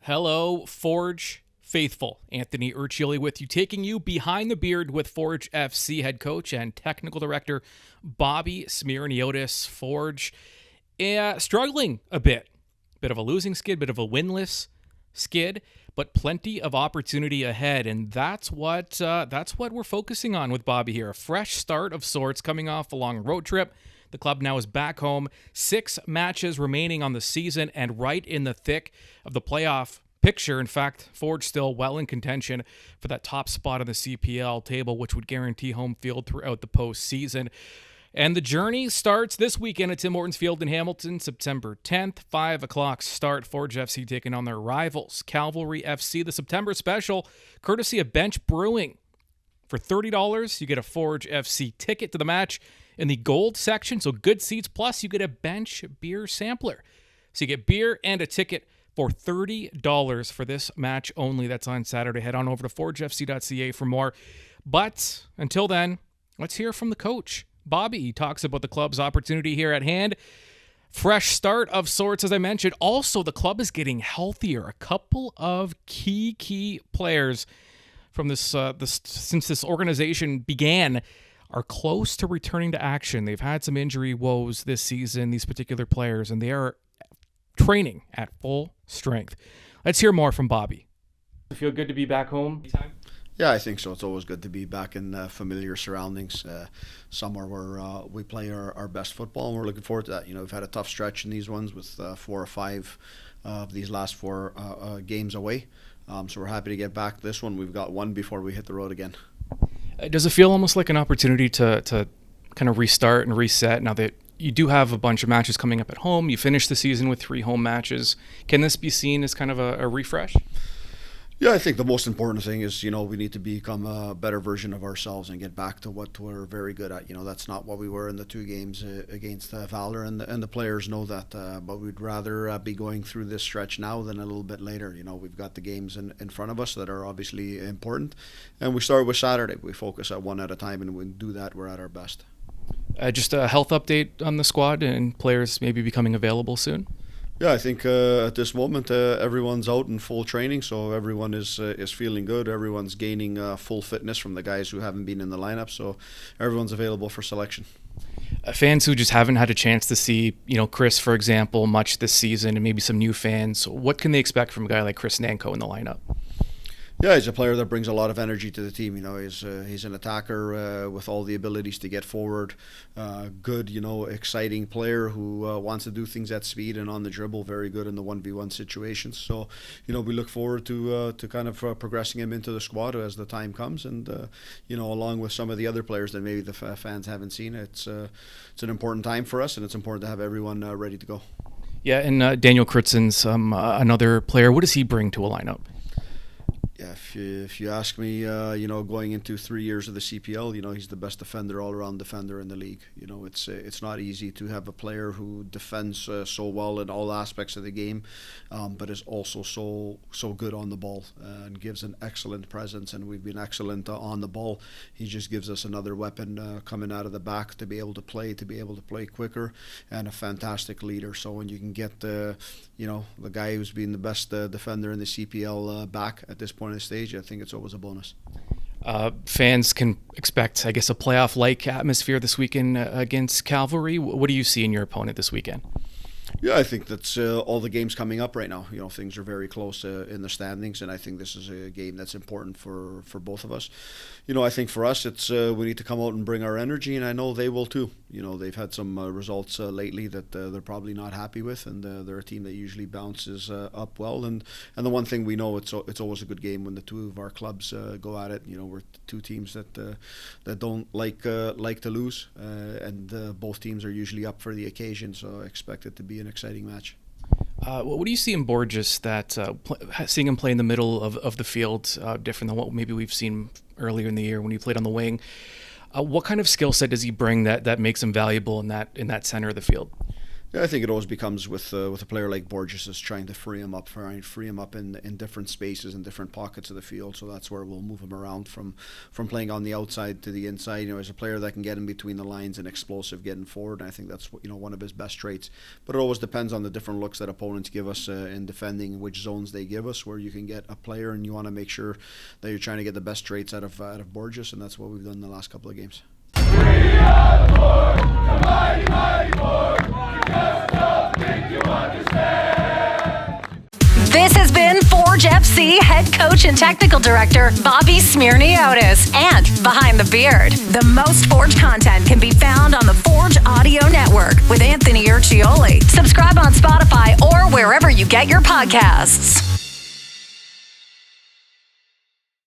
Hello, Forge faithful. Anthony Urciuoli with you, taking you behind the beard with Forge FC head coach and technical director Bobby Smyrniotis. Forge struggling a bit. Bit of a losing skid, bit of a winless skid, but plenty of opportunity ahead, and that's what we're focusing on with Bobby here. A fresh start of sorts, coming off a long road trip. The club now is back home. 6 matches remaining on the season and right in the thick of the playoff picture. In fact, Forge still well in contention for that top spot on the CPL table, which would guarantee home field throughout the postseason. And the journey starts this weekend at Tim Hortons Field in Hamilton, September 10th, 5 o'clock start. Forge FC taking on their rivals, Cavalry FC. The September special, courtesy of Bench Brewing. For $30, you get a Forge FC ticket to the match in the gold section, so good seats, plus you get a bench beer sampler. So you get beer and a ticket for $30 for this match only. That's on Saturday. Head on over to forgefc.ca for more. But until then, let's hear from the coach. Bobby, he talks about the club's opportunity here at hand. Fresh start of sorts, as I mentioned. Also, the club is getting healthier. A couple of key players from this since this organization began are close to returning to action. They've had some injury woes this season, these particular players, and they are training at full strength. Let's hear more from Bobby. Does it feel good to be back home? Yeah, I think so. It's always good to be back in familiar surroundings, somewhere where we play our best football, and we're looking forward to that. You know, we've had a tough stretch in these ones with 4 or 5 of these last 4 games away. So we're happy to get back this one. We've got one before we hit the road again. Does it feel almost like an opportunity to kind of restart and reset now that you do have a bunch of matches coming up at home? You finished the season with 3 home matches. Can this be seen as kind of a refresh? Yeah, I think the most important thing is, we need to become a better version of ourselves and get back to what we're very good at. That's not what we were in the 2 games against Valor, and the players know that. But we'd rather be going through this stretch now than a little bit later. We've got the games in front of us that are obviously important. And we start with Saturday. We focus at one at a time, and when we do that, we're at our best. Just a health update on the squad and players maybe becoming available soon? Yeah, I think at this moment everyone's out in full training, so everyone is feeling good. Everyone's gaining full fitness from the guys who haven't been in the lineup, so everyone's available for selection. Fans who just haven't had a chance to see, Chris, for example, much this season, and maybe some new fans, what can they expect from a guy like Chris Nanko in the lineup? Yeah, he's a player that brings a lot of energy to the team. He's an attacker with all the abilities to get forward. Good, exciting player who wants to do things at speed and on the dribble. Very good in the 1v1 situations. So, we look forward to kind of progressing him into the squad as the time comes, and along with some of the other players that maybe the fans haven't seen. It's an important time for us, and it's important to have everyone ready to go. Yeah, and Daniel Kritzen's another player. What does he bring to a lineup? Yeah, if you ask me, going into 3 years of the CPL, he's the best defender, all-around defender in the league. It's not easy to have a player who defends so well in all aspects of the game, but is also so good on the ball and gives an excellent presence. And we've been excellent on the ball. He just gives us another weapon coming out of the back to be able to play quicker, and a fantastic leader. So when you can get the guy who's been the best defender in the CPL back at this point in the stage, I think it's always a bonus. Fans can expect, I guess, a playoff-like atmosphere this weekend against Cavalry. What do you see in your opponent this weekend? Yeah, I think that's all the games coming up right now. Things are very close in the standings, and I think this is a game that's important for both of us. I think for us, it's we need to come out and bring our energy, and I know they will too. They've had some results lately that they're probably not happy with, and they're a team that usually bounces up well. And the one thing we know, it's always a good game when the 2 of our clubs go at it. We're 2 teams that don't like to lose, and both teams are usually up for the occasion. So I expect it to be an exciting match. What do you see in Borges that seeing him play in the middle of the field different than what maybe we've seen earlier in the year when he played on the wing? What kind of skill set does he bring that makes him valuable in that center of the field? Yeah, I think it always becomes with a player like Borges is trying to free him up in different spaces and different pockets of the field. So that's where we'll move him around from playing on the outside to the inside. As a player that can get in between the lines and explosive getting forward. And I think that's one of his best traits. But it always depends on the different looks that opponents give us in defending, which zones they give us, where you can get a player and you want to make sure that you're trying to get the best traits out of Borges, and that's what we've done in the last couple of games. We are the Forge, the mighty, mighty Forge. Just don't think you understand. This has been Forge FC head coach and technical director Bobby Smyrniotis and Behind the Beard. The most Forge content can be found on the Forge Audio Network with Anthony Urciuoli. Subscribe on Spotify or wherever you get your podcasts.